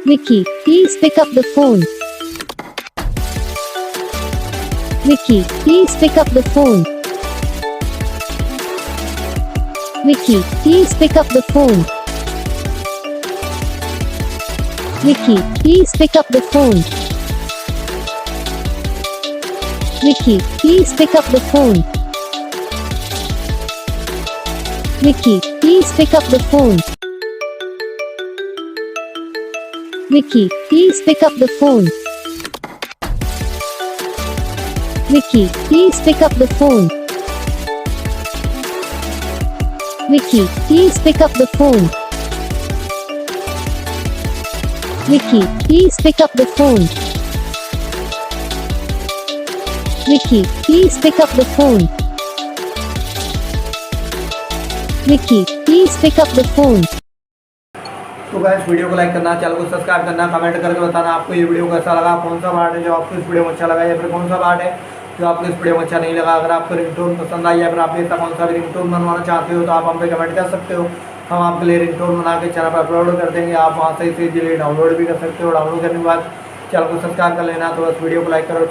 Vicky, please pick up the phone. Vicky, please pick up the phone. Vicky, please pick up the phone. Vicky, please pick up the phone. Vicky, please pick up the phone. Vicky, please pick up the phone. Vicky, please pick up the phone. Vicky, please pick up the phone. Vicky, please pick up the phone. Vicky, please pick up the phone. Vicky, please pick up the phone. Vicky, please pick up the phone. तो guys video को like करना, channel को subscribe करना, comment करके बताना आपको ये video कैसा लगा, कौन सा पार्ट है जो आपको इस वीडियो में अच्छा लगा या फिर कौन सा पार्ट है जो आपको इस वीडियो में अच्छा नहीं लगा। अगर आपको रिंगटोन पसंद आई या फिर आप ऐसा कौन सा भी रिंगटोन बनवाना चाहते हो तो आप हम पे कमेंट कर सकते हो। हम आपके लिए रिंगटोन बना के चैनल पर अपलोड कर देंगे। आप वहाँ से इसे डाउनलोड भी कर सकते हो। डाउनलोड करने के बाद चैनल को सब्सक्राइब कर लेना। तो बस वीडियो को लाइक करो।